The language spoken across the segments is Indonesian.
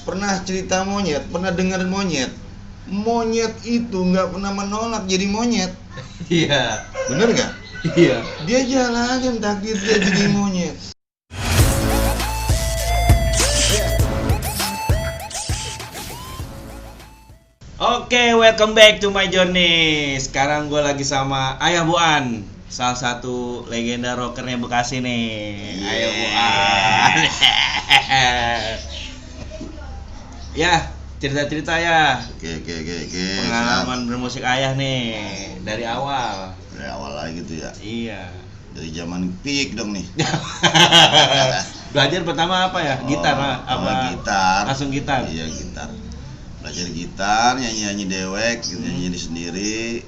pernah cerita monyet, pernah dengar monyet. Monyet itu nggak pernah menolak jadi monyet. Iya. Bener nggak? Iya. Dia jalanin takdir dia jadi monyet. Oke, welcome back to my journey. Sekarang gue lagi sama Ayah Buan, salah satu legenda rockernya Bekasi nih. Yeah. Ayah Buan. Ya, cerita-cerita ya. Oke. Pengalaman bermusik Ayah nih dari awal. Dari awal lagi gitu ya. Iya. Dari zaman peak dong nih. Belajar pertama apa ya? Gitar apa? Gitar. Langsung gitar. Iya, gitar. Belajar gitar, nyanyi dewek, gitu, nyanyi sendiri.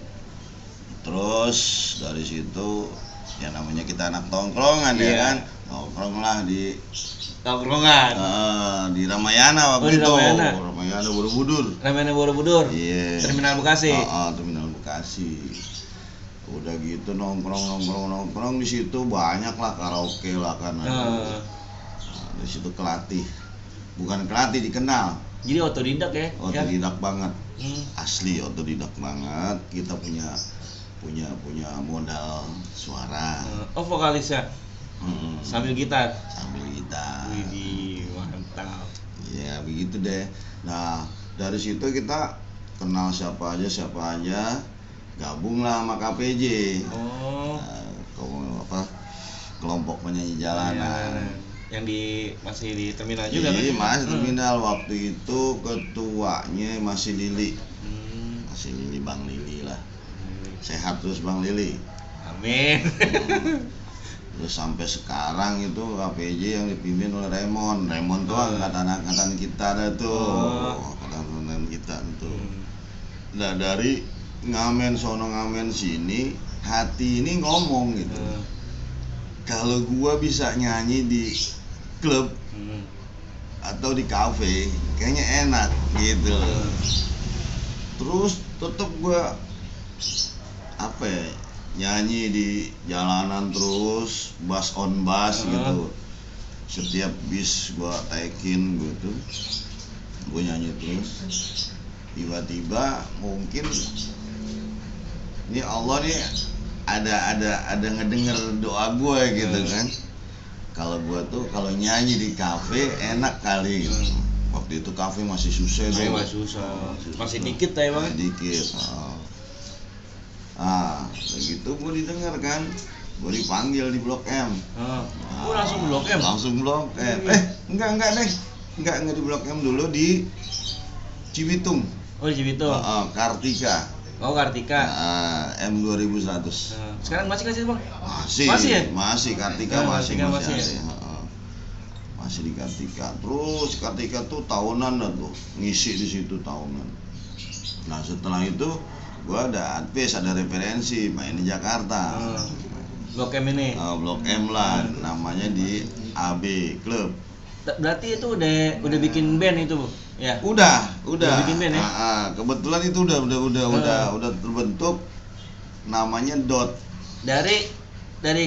Terus dari situ ya namanya kita anak tongkrongan ya kan. Nongkrong lah di Tongkrongan. di Ramayana waktu di itu. Ramayana. Ramayana Borobudur. Ramayana Borobudur. Iya. Terminal Bekasi. Terminal Bekasi. Udah gitu nongkrong di situ banyak lah karaoke lah kan. Nah, di situ kelatih. Bukan kelatih, dikenal. Jadi otodidak ya? Otodidak banget. Asli otodidak banget. Kita punya modal suara. Vokalis ya? Sambil gitar. Widih, mantap. Ya begitu deh. Nah dari situ kita kenal siapa aja, gabunglah sama KPJ. Kelompok penyanyi jalanan. Yang masih di terminal juga kan? Iya, masih terminal. Waktu itu ketuanya masih Lili. Masih Lili, Bang Lili lah. Sehat terus Bang Lili. Amin. Terus sampai sekarang itu KPJ yang dipimpin oleh Raymond tuh angkatan kita ada tuh. Angkatan kita tuh. Nah dari ngamen sono ngamen sini, hati ini ngomong gitu. Kalau gua bisa nyanyi di klub atau di kafe, kayaknya enak gitu. Terus tetep gua nyanyi di jalanan terus, bass on bass gitu. Setiap bis gua taikin gitu, gua nyanyi terus. Tiba-tiba mungkin ini Allah nih ada ngedenger doa gue gitu kan. Kalau gue tuh kalau nyanyi di kafe enak kali gitu. Waktu itu kafe masih susah tuh. Masih dikit ya bang. Dikit. Begitu gue didengar kan. Gue dipanggil di Blok M. Langsung Blok M? Langsung Blok M. Enggak deh. Enggak di Blok M dulu, di Cibitung. Oh di Cibitung. Kartika. Kartika. M 2100. Sekarang masih kasih bang? Masih ya? Masih Kartika masih ada. Masih di Kartika. Terus Kartika tuh tahunan dah tuh, ngisi di situ tahunan. Nah setelah itu gua ada advis, ada referensi main di Jakarta. Blok M ini? Blok M lah, namanya di AB Club. Berarti itu udah bikin band itu ya? Udah bikin band ya? Kebetulan itu udah terbentuk, namanya Dot. Dari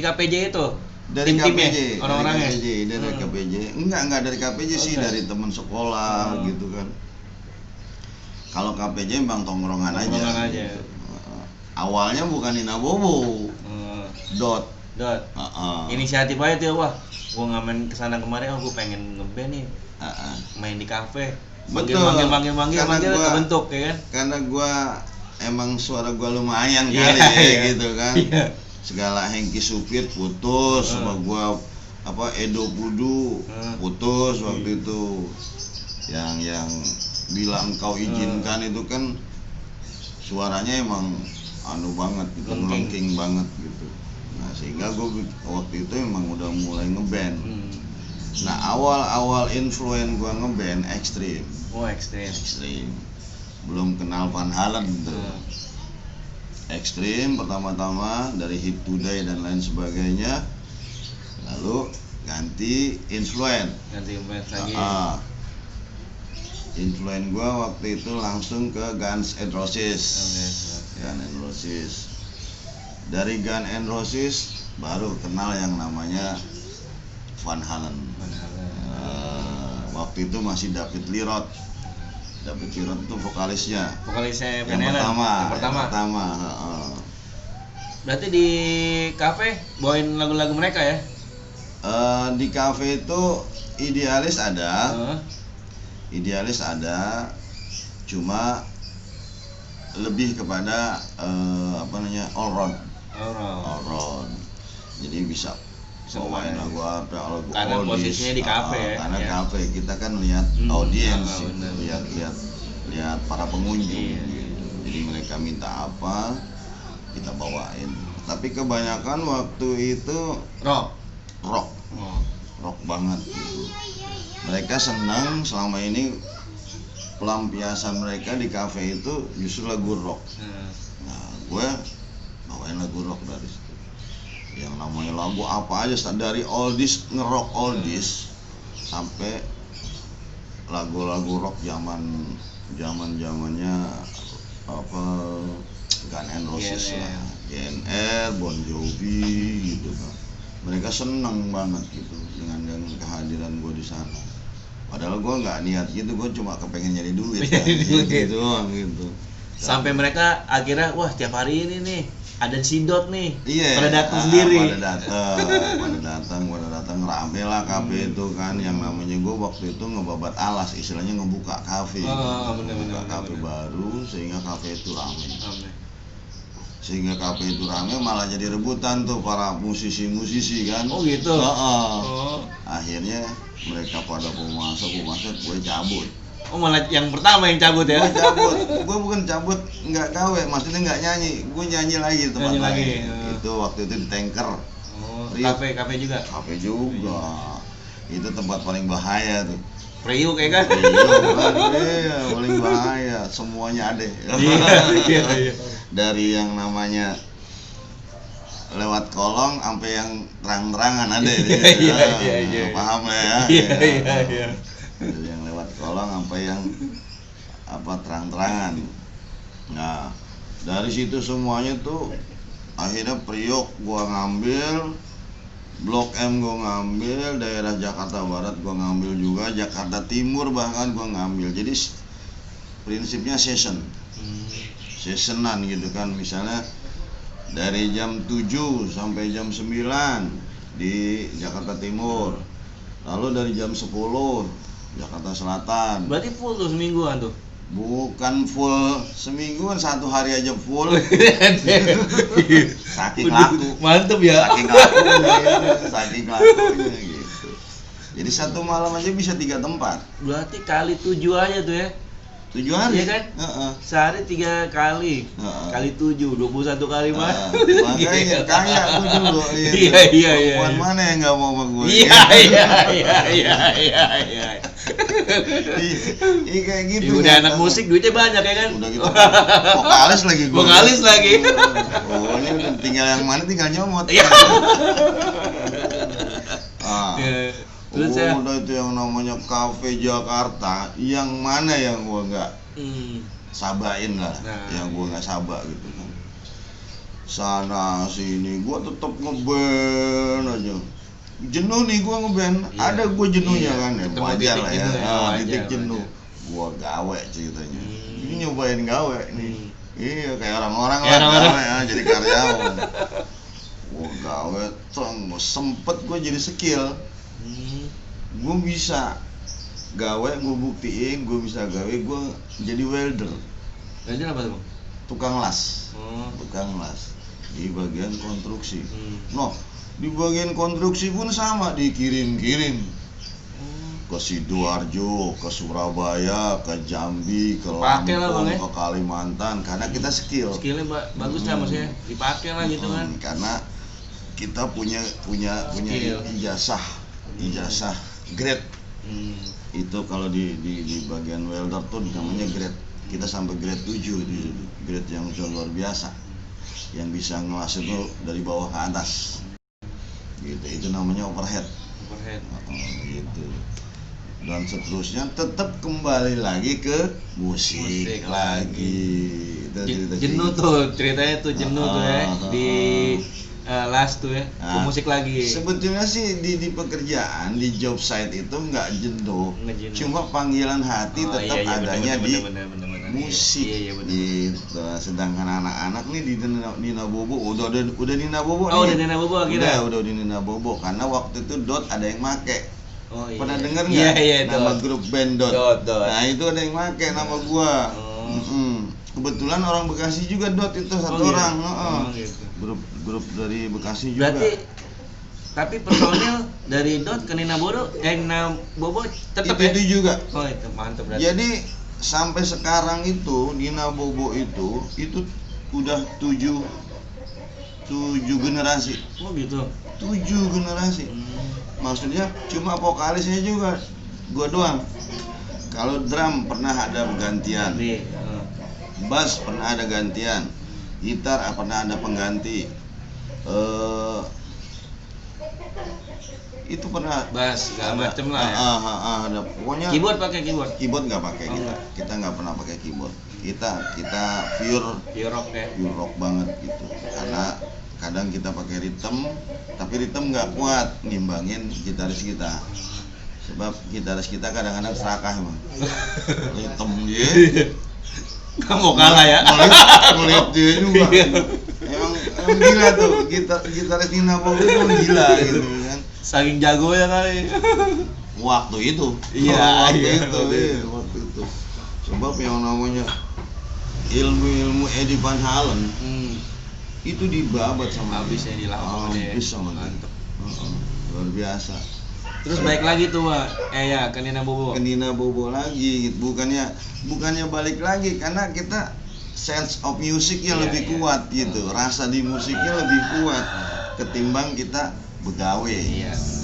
KPJ itu? Dari KPJ, orang-orangnya? Dari KPJ. Enggak dari KPJ sih, dari teman sekolah gitu kan. Kalau KPJ memang tongkrongan aja. Gitu. Awalnya bukan Nina Bobo. Dot. Inisiatif aja tuh wah. Gua ngamen kesana kemarin, gua pengen ngeband nih. Main di kafe. Manggil kebentuk ya kan? Karena gua emang suara gua lumayan kali gitu kan. Segala Hengki Supir putus sama gua Edo Pudu putus waktu itu. Yang bilang kau izinkan itu kan suaranya emang banget gitu, melengking banget gitu. Nah sehingga gue waktu itu emang udah mulai ngeband. Nah awal influen gue ngeband Extreme. Extreme. Belum kenal Van Halen tuh. Extreme pertama-tama dari Hip Today dan lain sebagainya. Lalu ganti influen. Lagi. Influen gue waktu itu langsung ke Guns N' Roses. Dari Guns N' Roses baru kenal yang namanya Van Halen. Waktu itu masih David Lirot itu vokalisnya Van Halen yang pertama. Berarti di kafe bawain lagu-lagu mereka ya? Di kafe itu idealis ada, cuma lebih kepada all round. Jadi bisa bawain lagu apa, lagu karena posisinya di kafe karena kafe kita kan lihat audiens, lihat para pengunjung gitu. Jadi mereka minta apa kita bawain. Tapi kebanyakan waktu itu rock banget gitu. Mereka senang selama ini pelampiasan mereka di kafe itu justru lagu rock. Nah, gue bawain lagu rock dari situ. Yang namanya lagu apa aja, dari oldies, ngerock oldies sampai lagu-lagu rock zamannya apa Guns N' Roses lah, GNR, Bon Jovi gitu kan. Mereka seneng banget gitu dengan kehadiran gue di sana. Padahal gue nggak niat gitu, gue cuma kepengen nyari duit kan, gitu doang gitu. Sampai mereka akhirnya wah tiap hari ini nih ada Sidot nih, pada datang sendiri. Pada datang rame lah kafe itu kan, yang namanya gue waktu itu ngebabat alas, istilahnya ngebuka kafe, ngebuka kafe baru sehingga kafe itu rame. Sehingga kafe itu rame malah jadi rebutan tuh para musisi kan. Oh gitu. Akhirnya mereka pada mau masuk, gue cabut. Oh malah yang pertama yang cabut ya? Gue cabut, gue bukan cabut nggak gawe, maksudnya nggak nyanyi, gue nyanyi lagi di tempat lain. Itu waktu itu di Tanker. Kafe juga? Kafe juga. Itu tempat paling bahaya tuh. Priuk ya kan? Iya, paling bahaya, semuanya ada. Iya. Dari yang namanya lewat kolong sampai yang terang-terangan ada. Iya. Paham lah ya? Iya. Yang lewat kolong sampai yang terang-terangan. Nah, dari situ semuanya tuh akhirnya Priok gua ngambil, Blok M gua ngambil, daerah Jakarta Barat gua ngambil juga, Jakarta Timur bahkan gua ngambil. Jadi prinsipnya seasonan gitu kan, misalnya dari jam 7 sampai jam 9 di Jakarta Timur, lalu dari jam 10 Jakarta Selatan. Berarti full tuh semingguan tuh? Bukan full semingguan, satu hari aja full. Saking laku. Mantep ya. Saking lakunya gitu. Jadi satu malam aja bisa 3 tempat. Berarti kali 7 aja tuh ya? 7 hari? Iya kan? Sehari 3 kali. Kali 7, 21 kali mah. Makanya kaya gue dulu. Iya. Perempuan mana yang gak mau sama gue? Iya. Iya kayak gitu. Udah anak musik duitnya banyak ya kan? Udah gitu. Vokalis lagi gue. Pokoknya udah tinggal yang mana tinggal nyomot. Iya. Terus udah itu yang namanya Cafe Jakarta, yang mana yang gua nggak sabain lah, yang gua nggak sabak gitu kan. Sana sini gua tetap ngeband aja. Jenuh nih gua ngeband, ada gua jenuhnya kan ya, wajar lah ya. Titik jenuh. Gua gawe ceritanya. Ini nyobain gawe nih. Iya kayak orang-orang lah gawe ya, jadi karyawan. Gua gawe, sempet gua jadi skill. Gue bisa gawe, gue buktiin gue bisa gawe, gue jadi welder. Welder apa tuh? Tukang las. Tukang las di bagian konstruksi. Noh, di bagian konstruksi pun sama, dikirim-kirim ke Sidoarjo, ke Surabaya, ke Jambi, ke Lampung, ke Kalimantan, karena kita skillnya bagus lah maksudnya, dipakai lah gitu kan. Karena kita punya ijazah grade. Itu kalau di bagian welder tuh namanya grade. Kita sampai grade 7 di grade yang luar biasa, yang bisa ngelas itu dari bawah ke atas gitu. Itu namanya overhead. Gitu. Dan seterusnya tetap kembali lagi ke musik lagi. Jenuh tuh ceritanya tuh, jenuh tuh ya di last tuh ya, musik lagi. Sebetulnya sih di pekerjaan, di job site itu nggak jenuh, cuma panggilan hati tetap adanya di musik. Iya, gitu. Sedangkan anak-anak nih di Nina Bobo udah Nina Bobo nih. Udah Nina Bobo akhirnya. Udah di Nina Bobo karena waktu itu Dot ada yang make. Pernah denger nggak? Nama grup band Dot. Nah itu ada yang make nama gua. Kebetulan orang Bekasi juga Dot itu satu orang. Gitu. Grup dari Bekasi juga. Berarti tapi personil dari Dot ke Nina Bobo tetap itu juga. Oh itu mantap berarti. Jadi sampai sekarang itu Nina Bobo itu udah 7 generasi. Oh gitu. 7 generasi. Maksudnya cuma vokalisnya juga gua doang. Kalau drum pernah ada gantian. Bass pernah ada gantian. Gitar pernah ada pengganti. Itu pernah bass segala macem lah ya. Ada pokoknya. Keyboard pakai keyboard. Keyboard nggak pakai kita nggak pernah pakai keyboard. Kita pure rock ya. Pure rock banget gitu. Karena kadang kita pakai rhythm, tapi rhythm nggak kuat ngimbangin gitaris kita. Sebab gitaris kita kadang-kadang serakah emang. Rhythm dia. Kamu kalah ya. Melihat dia juga. Emang gila tuh gitaris Nina Bobo itu gila gitu kan. Saking jago ya kali. Waktu itu. Waktu itu. Sebab yang namanya ilmu Eddie Van Halen itu dibabat sama habisnya habis sama dia. Luar biasa. Terus balik lagi tuh ke Nina Bobo. Ke Nina Bobo lagi, bukannya balik lagi karena kita sense of musiknya lebih kuat gitu, rasa di musiknya lebih kuat ketimbang kita begawe,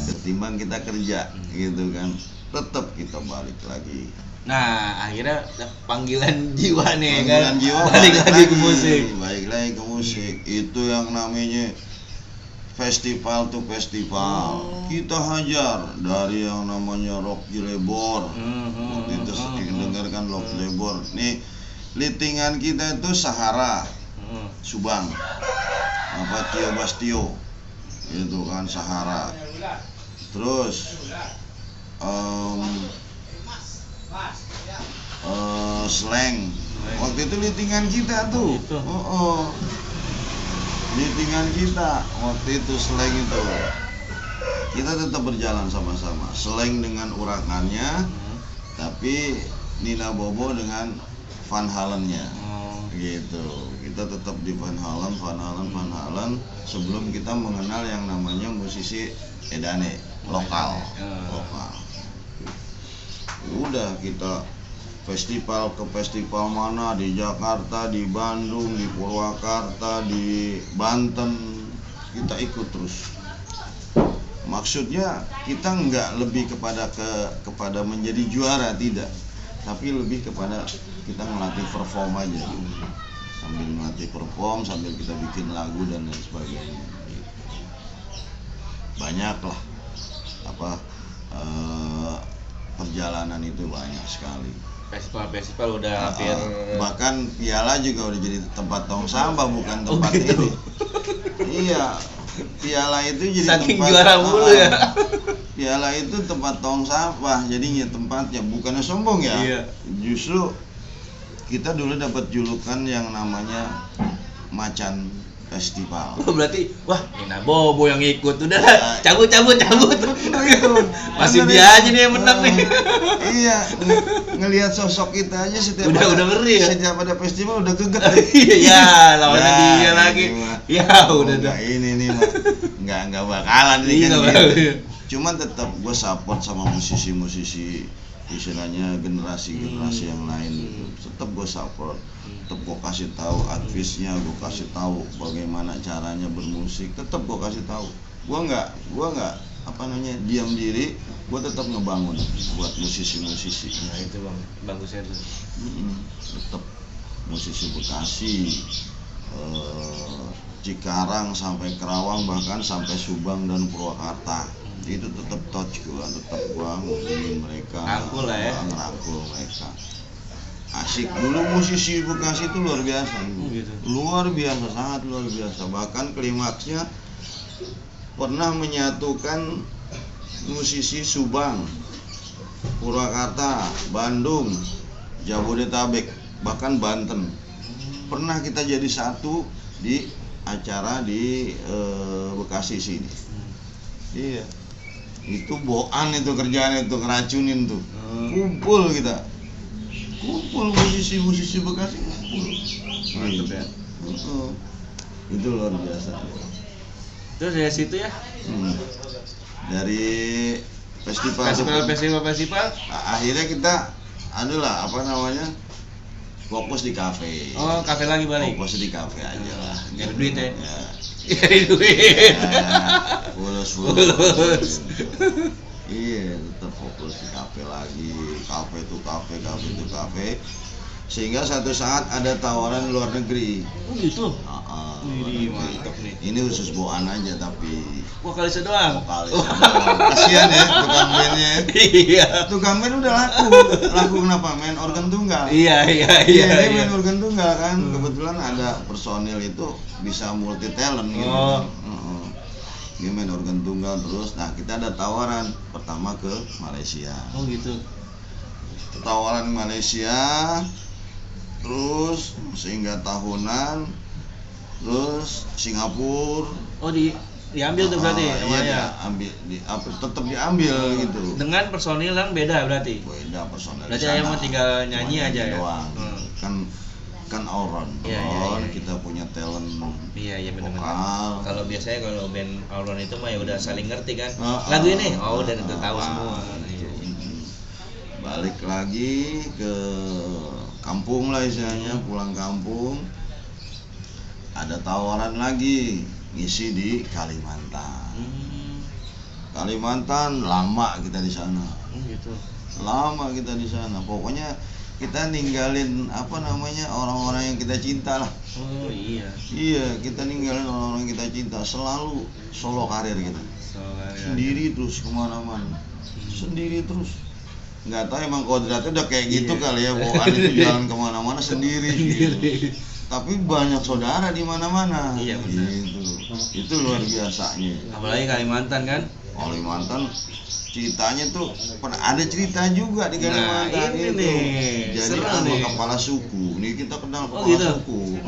ketimbang kita kerja gitu kan. Tetap kita balik lagi. Nah akhirnya panggilan jiwa nih panggilan jiwa balik lagi ke musik. Balik lagi ke musik. Itu yang namanya festival to festival. Kita hajar dari yang namanya Rock Cilebor. Waktu itu dengarkan Rock Cilebor. Nih litingan kita itu Sahara, Subang, Tio Bastio, itu kan Sahara. Terus Slang. Waktu itu litingan kita tuh. Litingan kita waktu itu Slang itu. Kita tetap berjalan sama-sama. Slang dengan urakannya, tapi Nina Bobo dengan Van Halen-nya. Gitu. Kita tetap di Van Halen sebelum kita mengenal yang namanya musisi edane lokal. Udah kita festival ke festival mana di Jakarta, di Bandung, di Purwakarta, di Banten, kita ikut terus. Maksudnya kita nggak lebih kepada menjadi juara, tidak, tapi lebih kepada kita melatih perform aja gitu. Sambil melatih perform, sambil kita bikin lagu dan lain sebagainya. Banyak lah perjalanan itu banyak sekali. Festival udah hampir bahkan piala juga udah jadi tempat tong sampah, bukan tempat ini. Iya, piala itu jadi saking tempat juara mulu ya. Piala itu tempat tong sampah, jadinya tempatnya bukannya sombong ya. Iya. Justru kita dulu dapat julukan yang namanya Macan Festival. Berarti Nina Bobo yang ikut udah cabut. Masih dia aja nih yang menang nih. Iya, ngelihat sosok kita aja setiap udah ngeri ya. Setiap ada festival udah geget. Iya, lawannya dia lagi. Ya udah dah. Ini nih mah enggak bakalan ini kan gitu. Cuman tetap gue support sama musisi-musisi istilahnya generasi yang lain gitu. Tetap gue support, tetap gue kasih tahu advice-nya, gue kasih tahu bagaimana caranya bermusik, tetap gue kasih tahu. Gue nggak diam diri, gue tetap ngebangun buat musisi-musisi. Nah itu bang, bagusnya tuh. Tetap musisi Bekasi, Cikarang sampai Kerawang, bahkan sampai Subang dan Purwakarta. Itu tetap touch gua, tetap gua ngubungin mereka, ngerangkul mereka. Asik. Dulu musisi Bekasi itu luar biasa, gitu. Luar biasa, sangat luar biasa. Bahkan klimaksnya pernah menyatukan musisi Subang, Purwakarta, Bandung, Jabodetabek, bahkan Banten. Pernah kita jadi satu di acara di Bekasi sini. Iya. Itu boan itu kerjaan itu, ngeracunin tuh. Kumpul kita. Kumpul musisi-musisi Bekasi kumpul. Mantap ya. Itu luar biasa. Terus dari situ ya? Dari festival. Akhirnya kita adalah apa namanya? Fokus di kafe. Oh, kafe lagi balik. Fokus di kafe aja lah. Nyari duit ya. Nyari duit. Fulus. Iya, tetap fokus di kafe lagi. Kafe itu kafe. Sehingga satu saat ada tawaran luar negeri. Oh gitu. Wih, mantap nih. Ini khusus boan aja tapi vokalis doang. Kasihan ya tukang bandnya. Iya. Tukang band udah laku kenapa? Main organ tunggal. Iya. Dia main organ tunggal kan. Kebetulan ada personil itu bisa multi talent gitu. Dia main organ tunggal terus. Nah, kita ada tawaran pertama ke Malaysia. Oh gitu. Tawaran Malaysia, terus sehingga tahunan, terus Singapura. Oh diambil tuh berarti iya, tetap diambil gitu. Dengan personil yang beda berarti. Beda personil. Berarti yang mau tinggal nyanyi aja ya. Doang. Kan Auron. Kita punya talent. Iya benar-benar. Vokal. Kalau biasanya kalau band Auron itu mah ya udah saling ngerti kan. Lagu ini udah tahu semua. Balik lagi ke kampung lah istilahnya, pulang kampung. Ada tawaran lagi ngisi di Kalimantan. Kalimantan lama kita di sana. Gitu. Lama kita di sana. Pokoknya kita ninggalin apa namanya orang-orang yang kita cinta lah. Oh iya. Iya, kita ninggalin orang-orang yang kita cinta. Selalu solo karir kita. Sendiri terus kemana-mana. Sendiri terus. Nggak tahu emang kodratnya udah kayak gitu kali ya, bawaan itu jalan kemana-mana sendiri. Gitu. Tapi banyak saudara di mana-mana. Iya benar. Gitu. Itu luar biasanya. Apalagi Kalimantan kan? Kalimantan ceritanya tuh pernah ada cerita juga di Kalimantan. Nah, ini itu. nih. Jadi sama kepala suku. Nih kita kenal kepala gitu? suku.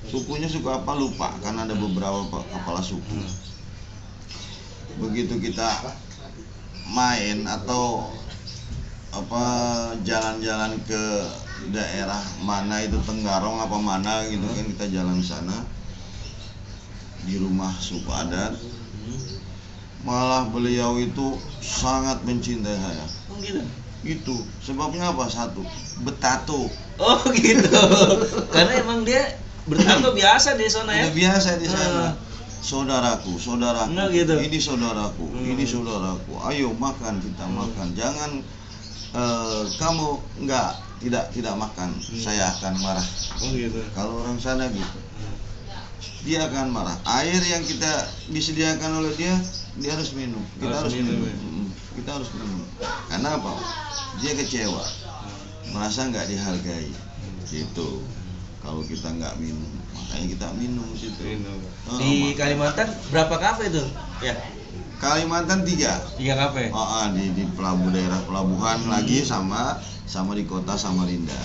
Sukunya suku apa lupa, kan ada beberapa kepala suku. Begitu kita main atau apa jalan-jalan ke daerah mana itu Tenggarong apa mana gitu kan, kita jalan sana di rumah suku adat, malah beliau itu sangat mencintai saya. Oh gitu. Itu sebabnya apa? Satu, betato. Oh gitu. Karena emang dia bertato biasa di sana ya. Biasa di sana. Saudaraku, nah, gitu. Ini saudaraku, ini saudaraku. Ayo makan, kita makan. Jangan kamu tidak makan, saya akan marah. Oh gitu. Kalau orang sana gitu, dia akan marah. Air yang kita disediakan oleh dia harus minum. Kita harus minum. Kita harus minum. Karena apa? Dia kecewa, merasa nggak dihargai. Gitu. Kalau kita nggak minum, makanya kita minum situ. Di Kalimantan berapa kafe tuh? Ya. Kalimantan 3 kafe. Di daerah pelabuhan lagi sama di kota Samarinda.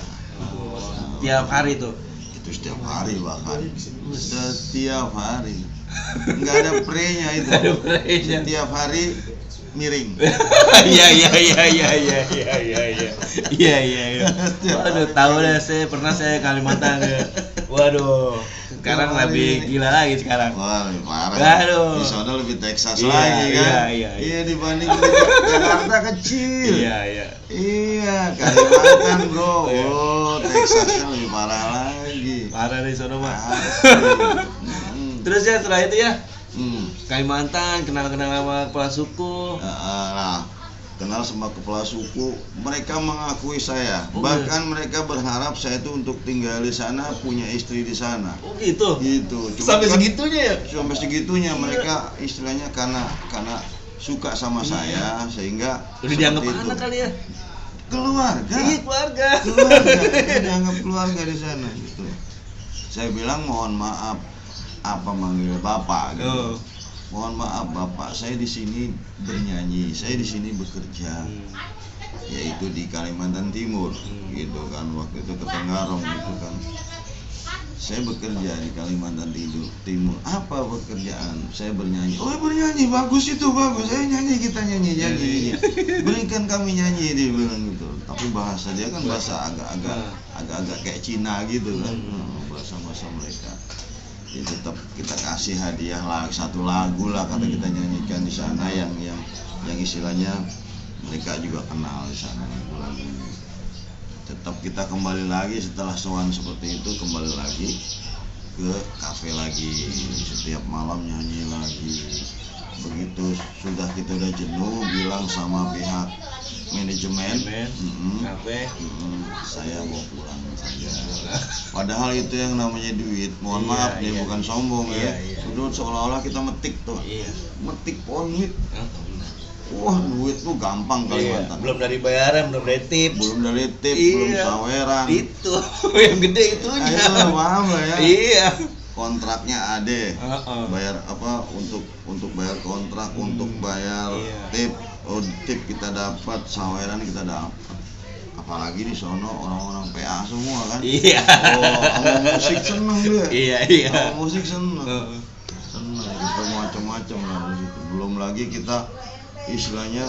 Tiap hari tuh. Itu setiap hari bahkan. Setiap hari. Enggak ada pre-nya itu. Setiap hari miring. Iya. Waduh, tahu deh, saya Kalimantan ya. Waduh, sekarang lebih gila lagi sekarang. Wah, lebih parah. Waduh. Di sana lebih Texas lagi kan. Iya, dibanding Jakarta kecil. Iya. Kalimantan bro. Texasnya lebih parah lagi. Parah di sana mah. Terus ya setelah itu ya. Kalimantan kenal sama kepala suku. Nah, kenal sama kepala suku, mereka mengakui saya. Bahkan mereka berharap saya itu untuk tinggal di sana, punya istri di sana. Oh gitu. Gitu. Sampai segitunya ya? Sampai segitunya mereka istilahnya karena suka sama saya sehingga udah dianggap anak kali ya. Keluarga. Dianggap keluarga di sana gitu. Saya bilang mohon maaf, apa manggil bapak gitu. mohon maaf Bapak, saya di sini bernyanyi, saya di sini bekerja, yaitu di Kalimantan Timur, gitu kan. Waktu itu ke Tenggarong gitu kan. Saya bekerja di Kalimantan Timur. Apa pekerjaan? Saya bernyanyi. Oh, bernyanyi, bagus itu, bagus. Saya nyanyi, kita nyanyi. Berikan kami nyanyi, dia bilang gitu. Tapi bahasa dia kan bahasa agak-agak kayak Cina gitu kan. Bahasa mereka. Ya tetap kita kasih hadiah lah, satu lagu lah kata kita nyanyikan di sana yang istilahnya mereka juga kenal di sana lagu-lagunya. Tetap kita kembali lagi setelah sowan seperti itu, kembali lagi ke kafe lagi, setiap malam nyanyi lagi. Begitu kita udah jenuh, bilang sama pihak manajemen kafe, saya mau pulang saja. Padahal itu yang namanya duit, mohon maaf nih, bukan sombong ya. Sudah seolah-olah kita metik tuh, metik pohon duit. Wah, duit tuh gampang Kalimantan. Belum dari bayaran, belum dari tip, belum saweran. Itu yang gede itunya. Ayo, paham lah ya. Iya. Kontraknya ada. Bayar apa untuk bayar kontrak, untuk bayar tip. Oh, tip kita dapat, saweran kita dapat. Apalagi di sono orang-orang PA semua kan. Iya. Oh, sama musik seneng dia. Iya. Sama musik seneng. Seneng kita macam-macam lah musik. Belum lagi kita istilahnya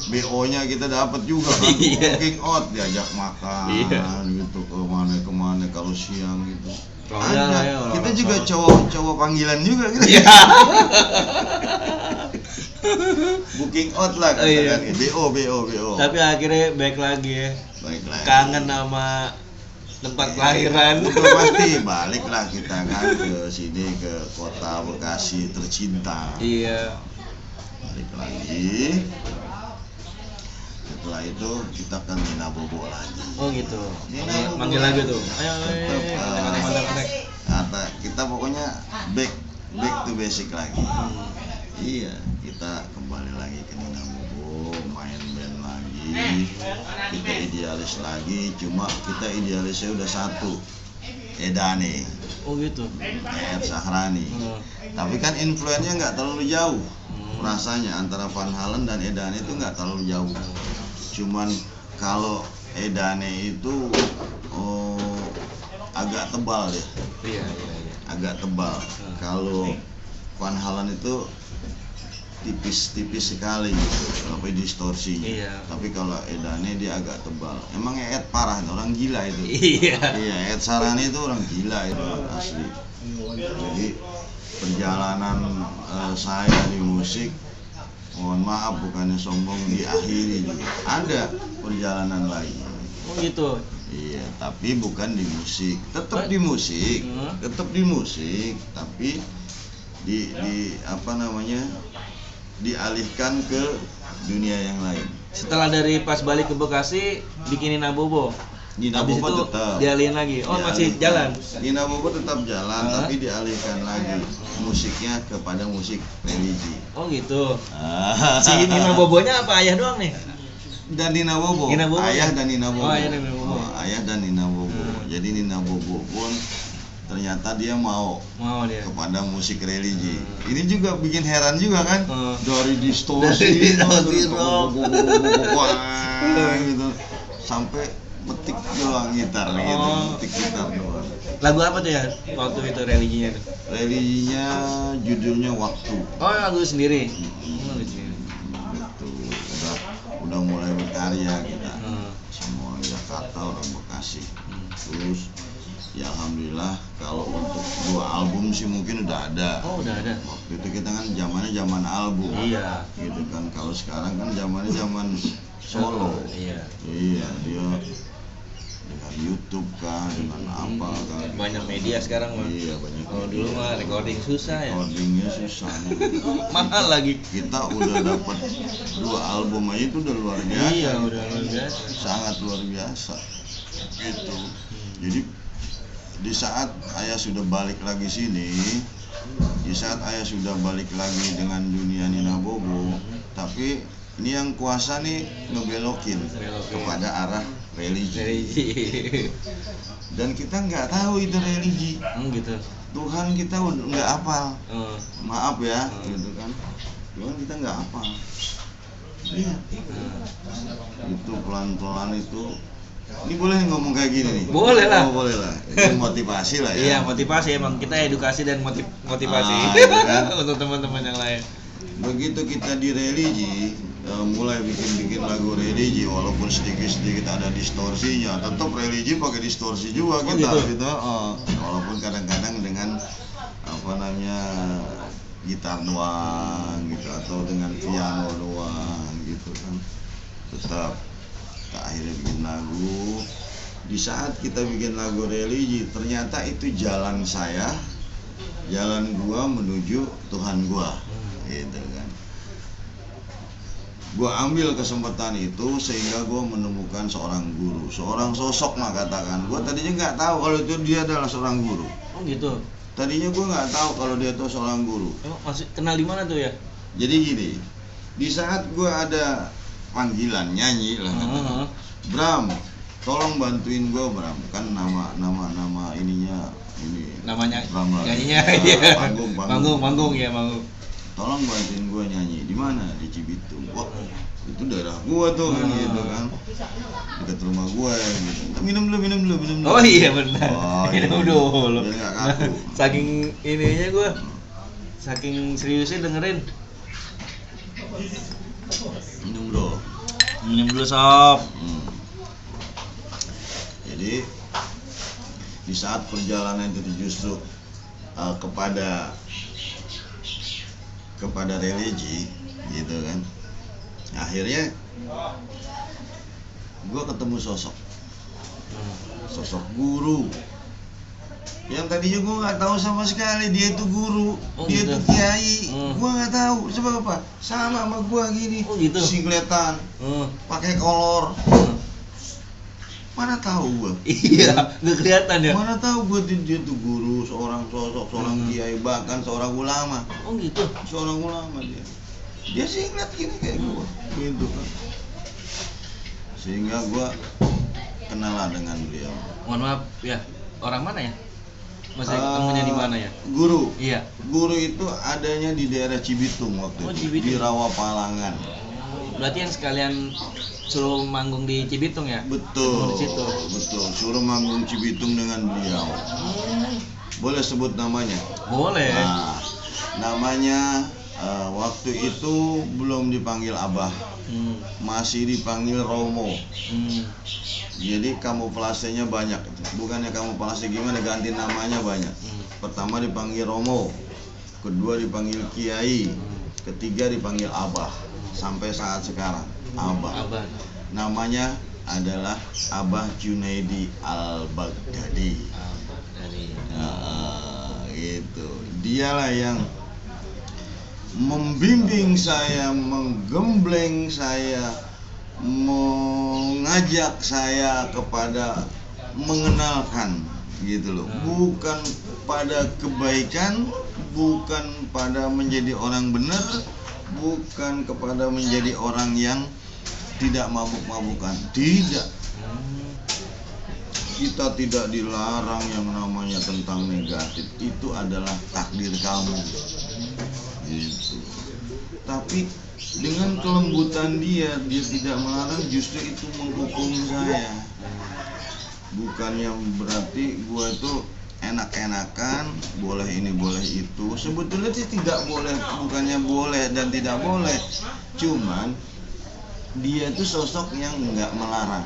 BO-nya kita dapat juga kan. Booking out, diajak makan gitu kemana kalau siang gitu. Ada. Kita juga cowok panggilan juga gitu. Booking out lah katakan. BO. Tapi akhirnya baik lagi ya. Kangen sama tempat kelahiran. Udah pasti baliklah kita kan ke sini, ke kota Bekasi tercinta. Iya. Balik lagi. Setelah itu kita kan Nina Bobo lagi. Oh gitu. Manggil lagi tuh. Ayo. Kata kita pokoknya back to basic lagi. Iya, kita kembali lagi ke Nina Bobo, main band lagi. Kita idealis lagi, cuma kita idealisnya udah satu. Edane. Oh gitu. Ed Sahrani. Tapi kan influennya nggak terlalu jauh. Rasanya antara Van Halen dan Edane itu nggak terlalu jauh. Cuman kalau Edane itu agak tebal deh. Iya. Agak tebal. Kalau Van Halen itu tipis sekali gitu, sampai distorsinya. Iya. Tapi kalau Edane dia agak tebal. Emang Ed parah, orang gila itu. Iya. Ed Sahrani itu orang gila itu asli. Jadi perjalanan saya di musik, mohon maaf bukannya sombong, diakhiri juga. Ada perjalanan lain. Oh gitu. Iya, tapi bukan di musik. Tetap di musik, tapi di apa namanya? Dialihkan ke dunia yang lain. Setelah dari pas balik ke Bekasi bikinin Nina Bobo. Nina Bobo tetap dialihin lagi. Oh, masih jalan. Nina Bobo tetap jalan, tapi dialihkan lagi musiknya kepada musik religi. Oh gitu. Si Nina Bobonya apa ayah doang nih? Dan Nina Bobo. Ayah dan Nina Bobo. Oh, ayah dan Nina Bobo. Ayah dan Nina Bobo. Jadi Nina Bobo pun ternyata dia mau dia kepada musik religi. Ini juga bikin heran juga kan, dari distorsi gitu sampai metik doang gitar gitu, metik gitar doang. Lagu apa tuh ya waktu itu religinya tuh? Religinya judulnya Waktu. Oh, lagu sendiri. Betul. Udah mulai berkarya kita. Semua orang Jakarta, orang Bekasi. Terus ya alhamdulillah kalau untuk 2 album sih mungkin udah ada. Oh, udah ada. Waktu itu kita kan zaman album. Iya. Gitu kan. Kalau sekarang kan zaman solo. Iya. Iya, dia dengan YouTube kan, dengan apa kan. Banyak media sekarang mah. Iya, banyak. Kalau dulu mah recording susah ya. Recordingnya susah. Mahal lagi. Kita udah dapat 2 album aja itu udah luar biasa. Iya, udah luar biasa. Sangat luar biasa. Gitu. Jadi di saat ayah sudah balik lagi sini, di saat ayah sudah balik lagi dengan dunia Nina Bobo, tapi ini yang kuasa nih ngebelokin kepada arah religi. Dan kita nggak tahu itu religi. Gitu. Tuhan kita udah nggak hafal. Maaf ya, gitu kan. Tuhan kita nggak hafal. Iya. Itu pelan-pelan itu. Ini boleh ngomong kayak gini nih? Boleh lah. Boleh lah. Itu motivasi lah ya. Iya, motivasi emang kita edukasi dan motivasi gitu kan? untuk teman-teman yang lain. Begitu kita di religi, mulai bikin lagu religi, walaupun sedikit-sedikit ada distorsinya, tetap religi pakai distorsi juga kita gitu. Walaupun kadang-kadang dengan gitar doang gitu atau dengan piano doang gitu kan, tetap kita akhirnya bikin lagu. Di saat kita bikin lagu religi, ternyata itu jalan saya, jalan gua menuju Tuhan gua, gitu kan. Gua ambil kesempatan itu sehingga gua menemukan seorang guru, seorang sosok mah katakan. Gua tadinya nggak tahu kalau itu dia adalah seorang guru. Oh gitu. Tadinya gua nggak tahu kalau dia itu seorang guru. Masih kenal di mana tuh ya? Jadi gini, di saat gua ada panggilan nyanyi lah, Bram, tolong bantuin gua Bram, kan nama ininya ini. Namanya Bram nyanyinya iya. Manggung. Tolong bantuin gua nyanyi. Di mana? Di Cibitung. Wah, itu daerah gua tuh kan gitu kan. Dekat rumah gua ya gitu. Minum dulu. Oh iya benar. Minum iya. dulu. Biar nggak kaku. Saking ininya gua. Saking seriusnya dengerin. Minum dulu sob. Jadi di saat perjalanan itu justru kepada religi gitu kan, akhirnya gue ketemu sosok guru yang tadinya gue nggak tahu sama sekali dia itu guru, dia itu kiai. Gue nggak tahu sebab apa, sama gue gini, singletan, pakai kolor. Mana tahu gua? Iya, nggak kelihatan ya. Mana tahu gua dia tuh guru, seorang sosok, seorang kiai, bahkan seorang ulama. Oh gitu. Seorang ulama dia. Dia sih ngeliat gini kayak gua, gitu kan. Sehingga gua kenalan dengan beliau. Mohon maaf ya, orang mana ya? Masih ketemunya di mana ya? Guru. Iya. Guru itu adanya di daerah Cibitung waktu itu. Di Rawapalangan. Berarti yang sekalian suruh manggung di Cibitung ya? Betul. Di situ. Betul. Suruh manggung Cibitung dengan beliau. Boleh sebut namanya? Boleh. Nah, namanya waktu itu belum dipanggil Abah. Masih dipanggil Romo. Jadi kamuflasenya banyak. Bukannya kamuflase gimana, ganti namanya banyak. Pertama dipanggil Romo, kedua dipanggil Kiai, ketiga dipanggil Abah. Sampai saat sekarang Abah. Namanya adalah Abah Junaidi Al-Baghdadi. Gitu. Dialah yang membimbing saya, menggembleng saya, mengajak saya kepada mengenalkan gitu loh. Bukan pada kebaikan, bukan pada menjadi orang benar, bukan kepada menjadi orang yang tidak mabuk-mabukan. Tidak. Kita tidak dilarang yang namanya tentang negatif. Itu adalah takdir kamu. Gitu. Tapi dengan kelembutan dia tidak melarang, justru itu menghukum saya. Bukan yang berarti gua itu enak-enakan, boleh ini boleh itu. Sebetulnya sih tidak boleh, bukannya boleh dan tidak boleh. Cuman dia itu sosok yang enggak melarang.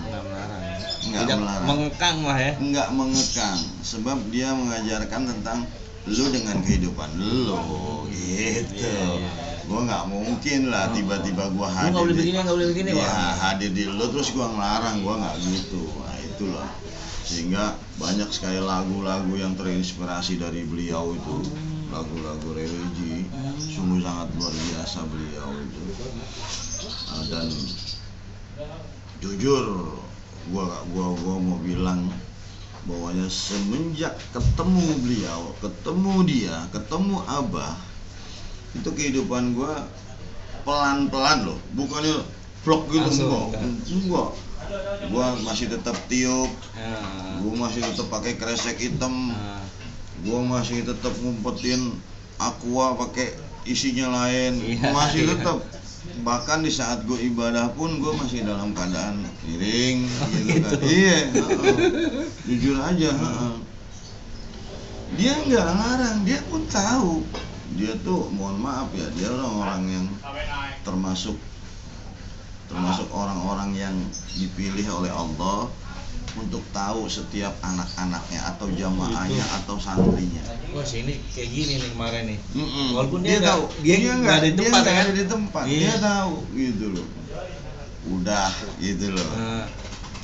Enggak melarang. Mengekang lah ya. Enggak mengekang, sebab dia mengajarkan tentang lu dengan kehidupan lu gitu. Gua nggak mungkin lah tiba-tiba gua hadir. Nggak boleh begini, ya, hadir di lu terus gua ngelarang, gua nggak gitu. Nah itulah. Sehingga banyak sekali lagu-lagu yang terinspirasi dari beliau itu, lagu-lagu religi, sungguh sangat luar biasa beliau itu. Dan jujur, gua mau bilang bahwanya semenjak ketemu beliau, ketemu dia, ketemu Abah, itu kehidupan gua pelan-pelan loh, bukannya vlog gitu, enggak. Gua masih tetap tiup, gua masih tetap pakai kresek hitam, gua masih tetap ngumpetin aqua pakai isinya lain, masih tetap. Bahkan di saat gue ibadah pun gue masih dalam keadaan piring gitu kan. Iya, jujur aja. Dia nggak larang, dia pun tahu. Dia tuh mohon maaf ya, dia orang yang termasuk orang-orang yang dipilih oleh Allah untuk tahu setiap anak-anaknya atau jamaahnya atau santrinya. Wah, sini kayak gini nih kemarin nih. Walaupun dia tahu, dia nggak ada di tempat, dia tahu gitu loh. Udah gitu loh.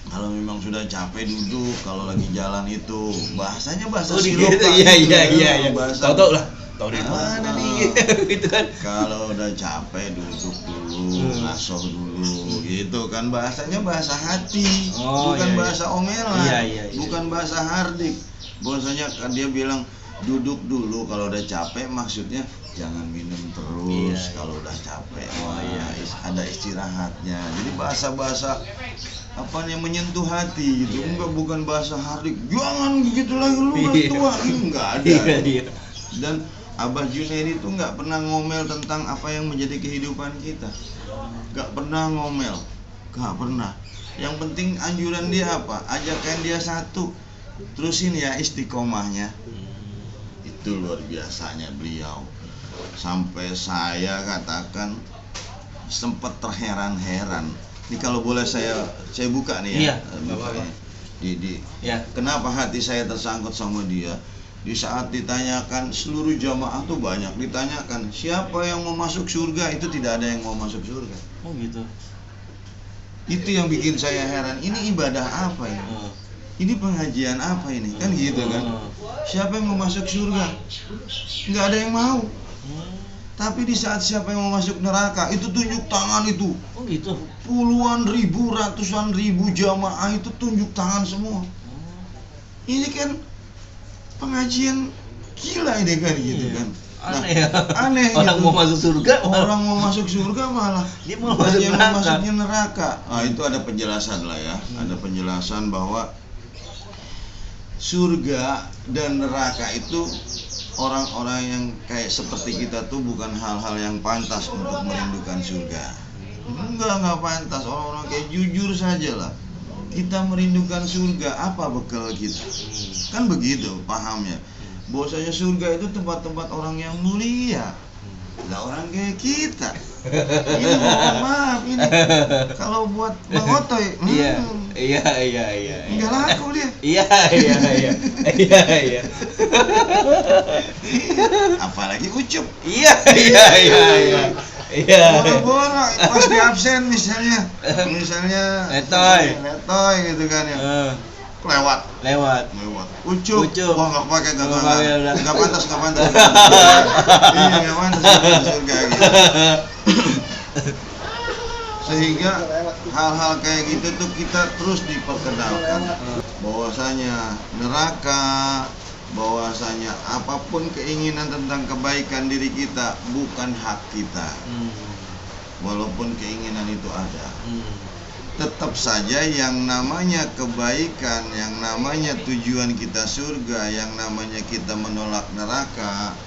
Kalau memang sudah capek duduk, kalau lagi jalan itu bahasanya bahasa silopan. Iya. Tahu lah. Tahu di mana nih gitu kan. Kalau udah capek duduk dulu, ngasoh dulu gitu kan, bahasanya bahasa hati, bukan bahasa omelan, bukan bahasa hardik. Bahasanya kan dia bilang duduk dulu kalau udah capek, maksudnya jangan minum terus kalau udah capek. Ada istirahatnya. Jadi bahasa-bahasa apa yang menyentuh hati gitu. Enggak, bukan bahasa hardik. Jangan begitu lagi lu udah tua. Enggak ada. Dan Abah Junaidi itu nggak pernah ngomel tentang apa yang menjadi kehidupan kita, nggak pernah ngomel, nggak pernah. Yang penting anjuran dia apa? Ajakan dia satu, terusin ya istiqomahnya. Itu luar biasanya beliau. Sampai saya katakan sempat terheran-heran. Ini kalau boleh saya buka nih ya, bukanya. Kenapa hati saya tersangkut sama dia? Di saat ditanyakan, seluruh jamaah tuh banyak ditanyakan siapa yang mau masuk surga, itu tidak ada yang mau masuk surga. Oh gitu. Itu yang bikin saya heran, ini ibadah apa ini? Ini pengajian apa ini? Kan gitu kan. Siapa yang mau masuk surga? Nggak ada yang mau. Tapi di saat siapa yang mau masuk neraka, itu tunjuk tangan itu. Oh gitu. Puluhan ribu, ratusan ribu jamaah itu tunjuk tangan semua. Ini kan pengajian gila ini kan gitu kan. Aneh orang gitu. Mau masuk surga orang mau masuk surga malah dia mau masuknya neraka. Itu ada penjelasan lah ya. Ada penjelasan bahwa surga dan neraka itu orang-orang yang kayak seperti kita tuh bukan hal-hal yang pantas untuk merindukan surga. Enggak pantas. Orang-orang kayak jujur saja lah. Kita merindukan surga, apa bekal kita? Kan begitu pahamnya. Bahwasanya surga itu tempat-tempat orang yang mulia. Lah orang kayak kita. Ini mohon maaf ini. Kalau buat Bang Otoy, iya. Enggak laku dia. Iya. Apalagi Ucup. Iya. Boro-boro pas di absen misalnya letoy gitu kan ya. Lewat. Ucup. Wah enggak pakai enggak pantas. Iya enggak pantas surga gitu. Sehingga hal-hal kayak gitu tuh kita terus diperkenalkan bahwasanya neraka, bahwasanya apapun keinginan tentang kebaikan diri kita bukan hak kita. Walaupun keinginan itu ada, tetap saja yang namanya kebaikan, yang namanya tujuan kita surga, yang namanya kita menolak neraka,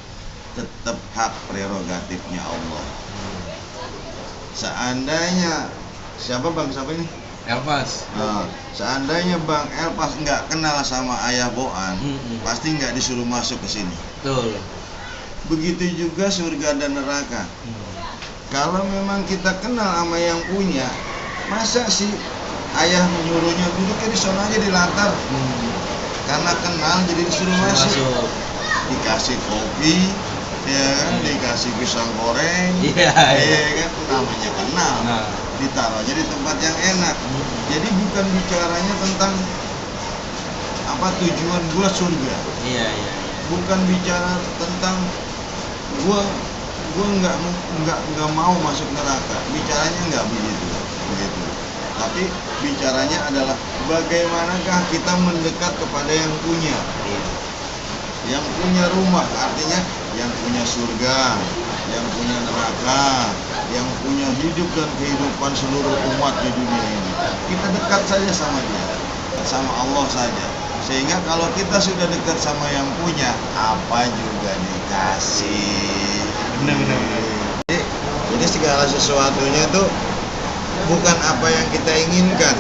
tetap hak prerogatifnya Allah. Seandainya siapa ini? Elpas. Seandainya Bang Elpas nggak kenal sama Ayah Boan, pasti nggak disuruh masuk ke sini. Betul. Begitu juga surga dan neraka. Kalau memang kita kenal sama yang punya, masa sih ayah menyuruhnya duduknya di sana aja di latar? Karena kenal jadi disuruh masuk. Dikasih kopi, ya kan, dikasih pisang goreng, ya kan, namanya kenal. Ditaruhnya di tempat yang enak. Jadi bukan bicaranya tentang apa tujuan gua surga. Bukan bicara tentang gua nggak mau masuk neraka. Bicaranya nggak begitu. Tapi bicaranya adalah bagaimanakah kita mendekat kepada yang punya. Yang punya rumah, artinya yang punya surga, yang punya neraka, yang punya hidup dan kehidupan seluruh umat di dunia ini. Kita dekat saja sama dia, sama Allah saja. Sehingga kalau kita sudah dekat sama yang punya, apa juga dikasih. Benar. Jadi segala sesuatunya tuh bukan apa yang kita inginkan,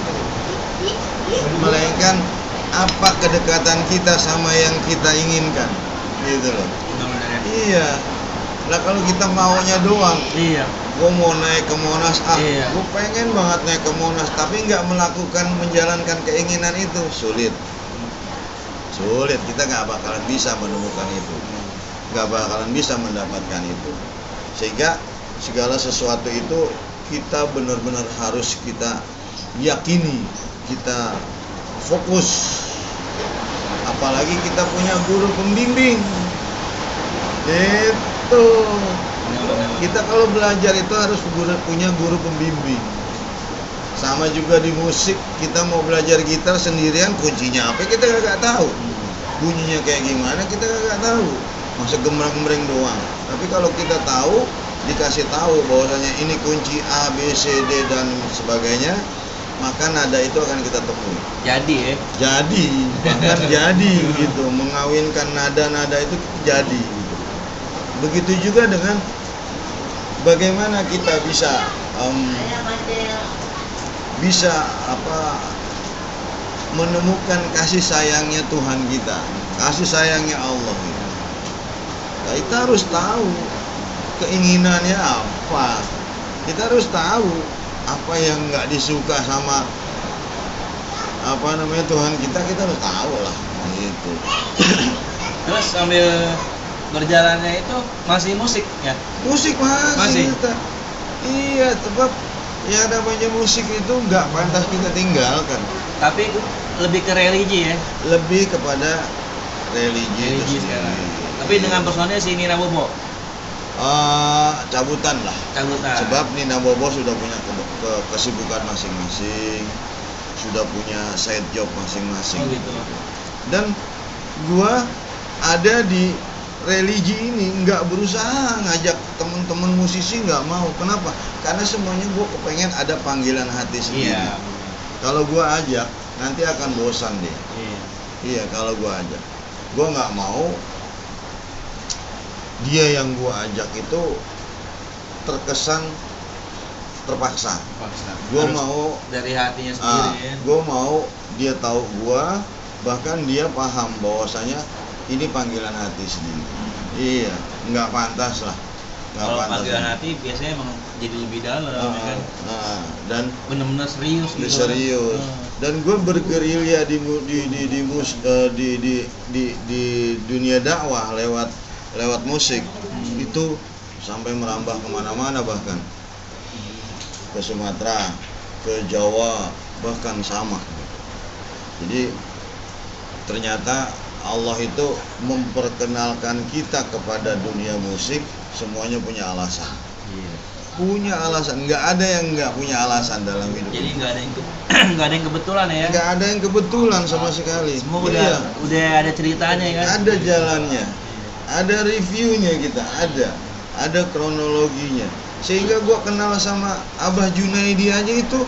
melainkan apa kedekatan kita sama yang kita inginkan, gitu loh. Iya. Lah kalau kita maunya doang, gue mau naik ke Monas, gue pengen banget naik ke Monas, tapi nggak menjalankan keinginan itu, sulit. Kita nggak bakalan bisa menemukan itu, nggak bakalan bisa mendapatkan itu. Sehingga segala sesuatu itu kita benar-benar harus kita yakini, kita fokus. Apalagi kita punya guru pembimbing. Itu kita kalau belajar itu harus punya guru pembimbing. Sama juga di musik, kita mau belajar gitar sendirian, kuncinya apa kita nggak tahu, bunyinya kayak gimana kita nggak tahu, masa gemreng-gemreng doang. Tapi kalau kita tahu, dikasih tahu bahwasanya ini kunci A, B, C, D dan sebagainya, maka nada itu akan kita temui. Bahkan jadi gitu, mengawinkan nada-nada itu jadi. Begitu juga dengan bagaimana kita bisa menemukan kasih sayangnya Tuhan kita, kasih sayangnya Allah gitu. Nah, kita harus tahu keinginannya apa. Kita harus tahu apa yang nggak disuka sama Tuhan kita harus tahu lah gitu. Terus sambil berjalannya itu masih musik ya? Musik masih. Kita. Iya, sebab ya namanya musik itu nggak pantas kita tinggalkan. Tapi lebih ke religi ya? Lebih kepada religi sekarang. Tapi dengan personnya si Nina Bobo? Cabutan. Sebab Nina Bobo sudah punya kesibukan masing-masing, sudah punya side job masing-masing. Oh gitu. Dan gua ada di religi ini nggak berusaha ngajak teman-teman musisi, nggak mau. Kenapa? Karena semuanya gue kepengen ada panggilan hati sendiri. Kalau gue ajak nanti akan bosan deh. Iya, kalau gue ajak, gue nggak mau dia yang gue ajak itu terkesan terpaksa. Gue mau dari hatinya sendiri. Gue mau dia tahu gue, bahkan dia paham bahwasanya ini panggilan hati sendiri. Iya, nggak pantas lah. Kalau panggilan hati biasanya emang jadi lebih dalam, ya kan? Dan benar-benar serius gitu. Serius. Dan gue bergerilya di dunia dakwah lewat musik. Itu sampai merambah kemana-mana, bahkan ke Sumatera, ke Jawa, bahkan sama. Jadi ternyata Allah itu memperkenalkan kita kepada dunia musik, semuanya punya alasan. Punya alasan, nggak ada yang nggak punya alasan dalam hidup. Jadi nggak ada yang kebetulan ya? Nggak ada yang kebetulan sama sekali. Semua udah ada ceritanya kan? Ada jalannya, ada reviewnya kita, ada kronologinya. Sehingga gua kenal sama Abah Junaidi aja itu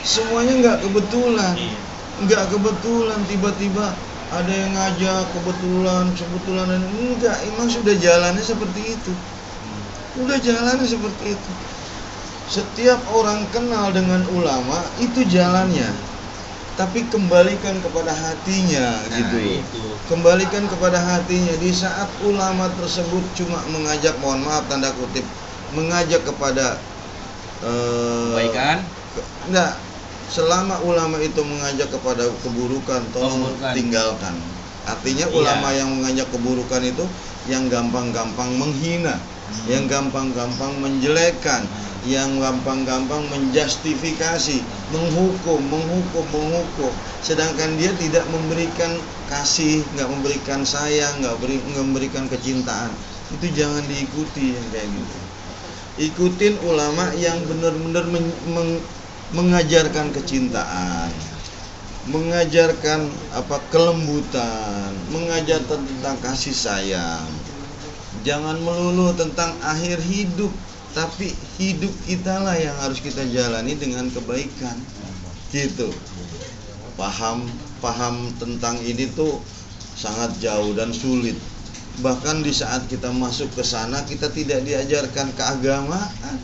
semuanya nggak kebetulan. Nggak kebetulan tiba-tiba ada yang ngajak kebetulan enggak, emang sudah jalannya seperti itu. Setiap orang kenal dengan ulama itu jalannya, tapi kembalikan kepada hatinya gitu. Kembalikan kepada hatinya. Di saat ulama tersebut cuma mengajak, mohon maaf tanda kutip, mengajak kepada kebaikan, enggak. Selama ulama itu mengajak kepada keburukan, tolong tinggalkan. Artinya ulama yang mengajak keburukan itu yang gampang-gampang menghina, yang gampang-gampang menjelekkan, yang gampang-gampang menjustifikasi, menghukum. Sedangkan dia tidak memberikan kasih, nggak memberikan sayang, nggak memberikan kecintaan. Itu jangan diikuti yang kayak gitu. Ikutin ulama yang benar-benar mengajarkan kecintaan, mengajarkan kelembutan, mengajar tentang kasih sayang. Jangan melulu tentang akhir hidup, tapi hidup kita lah yang harus kita jalani dengan kebaikan. Gitu. Paham? paham tentang ini tuh sangat jauh dan sulit. Bahkan di saat kita masuk ke sana kita tidak diajarkan keagamaan.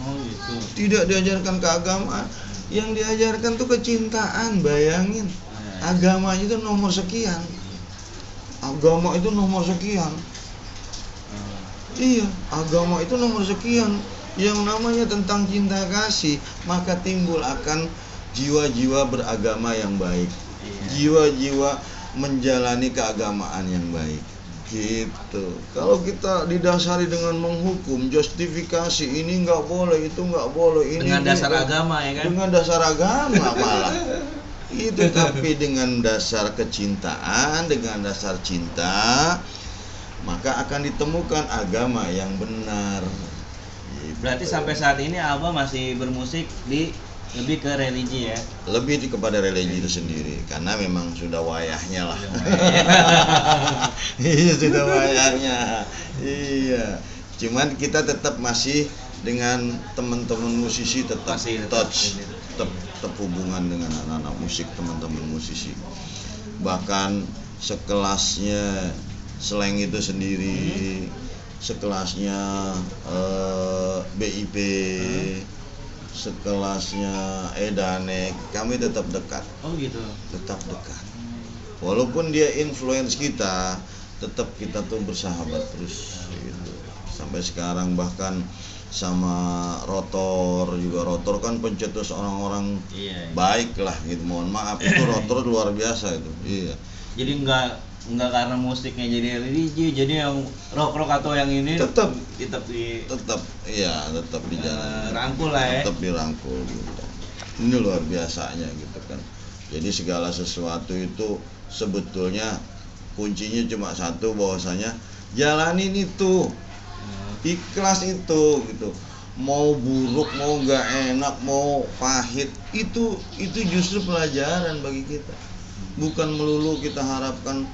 Oh gitu. Tidak diajarkan keagamaan. Yang diajarkan tuh kecintaan, bayangin. Agama itu nomor sekian. Agama itu nomor sekian. Iya, agama itu nomor sekian. Yang namanya tentang cinta kasih, maka timbul akan jiwa-jiwa beragama yang baik. Jiwa-jiwa menjalani keagamaan yang baik. Gitu. Kalau kita didasari dengan menghukum, justifikasi ini nggak boleh, itu nggak boleh, ini dengan dasar agama ya kan? Dengan dasar agama malah. Itu tapi dengan dasar kecintaan, dengan dasar cinta, maka akan ditemukan agama yang benar. Gitu. Berarti sampai saat ini Abah masih bermusik lebih ke religi ya? Lebih kepada religi itu sendiri, karena memang sudah wayahnya lah. Iya, sudah wayahnya. Iya. Cuman kita tetap masih dengan teman-teman musisi tetap touch, tetap hubungan dengan anak-anak musik, teman-teman musisi. Bahkan sekelasnya Slang itu sendiri, sekelasnya BIP, sekelasnya Edanek, kami tetap dekat. Oh gitu. Tetap dekat. Walaupun dia influence kita, tetap kita tuh bersahabat terus gitu. Sampai sekarang bahkan sama Rotor juga, Rotor kan pencetus orang-orang baik lah gitu. Mohon maaf itu Rotor luar biasa itu. Iya. Jadi enggak karena musiknya jadi religi, jadi yang rock atau yang ini tetap di jalan. Rangkul lah ya. Tetap dirangkul gitu. Ini luar biasanya gitu kan. Jadi segala sesuatu itu sebetulnya kuncinya cuma satu, bahwasanya jalanin itu. Ikhlas itu gitu. Mau buruk, mau nggak enak, mau pahit, itu justru pelajaran bagi kita. Bukan melulu kita harapkan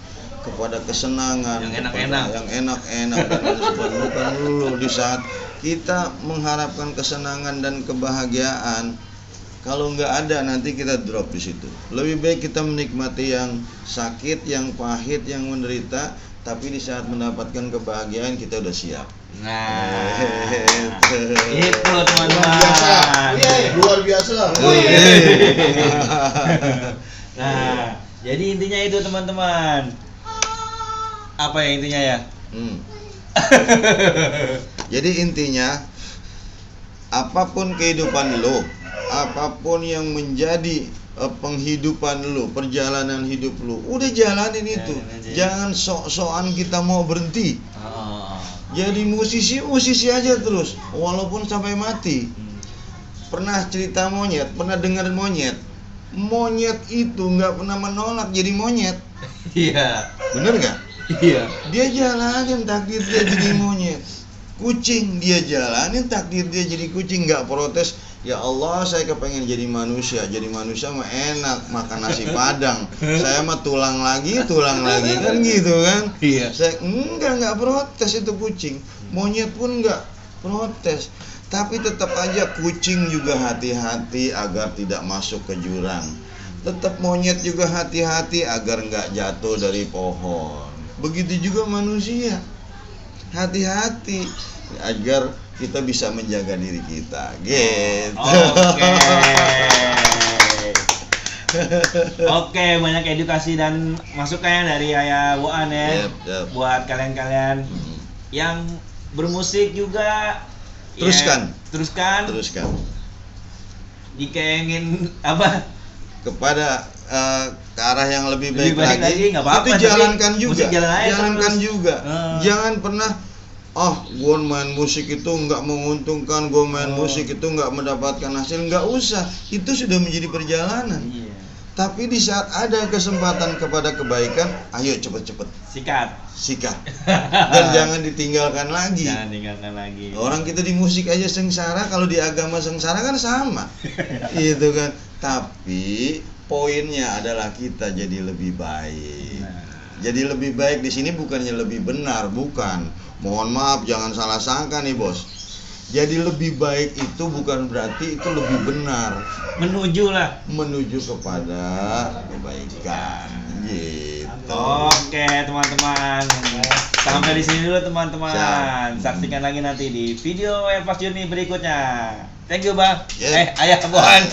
kepada kesenangan yang enak-enak bukan melulu. Di saat kita mengharapkan kesenangan dan kebahagiaan, kalau nggak ada nanti kita drop di situ. Lebih baik kita menikmati yang sakit, yang pahit, yang menderita, tapi di saat mendapatkan kebahagiaan kita udah siap. Nah, itu teman-teman. Luar biasa. Nah, jadi intinya itu teman-teman. Apa ya intinya ya? Jadi intinya, apapun kehidupan lo, apapun yang menjadi penghidupan lo, perjalanan hidup lo, udah jalanin itu. Jangan sok-sokan kita mau berhenti. Jadi musisi aja terus, walaupun sampai mati. Pernah cerita monyet, pernah dengar monyet? Monyet itu nggak pernah menolak jadi monyet. Iya. Bener nggak? Iya. Dia jalanin takdir dia jadi monyet. Kucing dia jalanin takdir dia jadi kucing, nggak protes. Ya Allah, saya kepengen jadi manusia mah enak, makan nasi padang. Saya mah tulang lagi kan gitu kan. Iya. Saya nggak protes itu kucing. Monyet pun nggak protes. Tapi tetap aja kucing juga hati-hati agar tidak masuk ke jurang. Tetap monyet juga hati-hati agar nggak jatuh dari pohon. Begitu juga manusia, hati-hati agar kita bisa menjaga diri kita. Gitu. Oke, banyak edukasi dan masukannya dari Ayah Waan ya. Yep. Buat kalian-kalian yang bermusik juga, teruskan. Jika ingin apa? Kepada ke arah yang lebih baik lagi gak apa-apa, itu jalankan juga. Jangan pernah gue main musik itu nggak menguntungkan, gue main musik itu nggak mendapatkan hasil. Nggak usah, itu sudah menjadi perjalanan. Tapi di saat ada kesempatan kepada kebaikan, ayo cepet-cepet sikat dan jangan ditinggalkan lagi. Orang kita di musik aja sengsara, kalau di agama sengsara kan sama. Gitu kan. Tapi poinnya adalah kita jadi lebih baik. Jadi lebih baik di sini bukannya lebih benar, bukan. Mohon maaf, jangan salah sangka nih bos. Jadi lebih baik itu bukan berarti itu lebih benar. Menuju kepada kebaikan. Gitu. Oke, teman-teman. Sampai di sini dulu teman-teman. Saksikan lagi nanti di video Elpas Jurni berikutnya. Thank you, Bang. Yeah. Ayah Buan.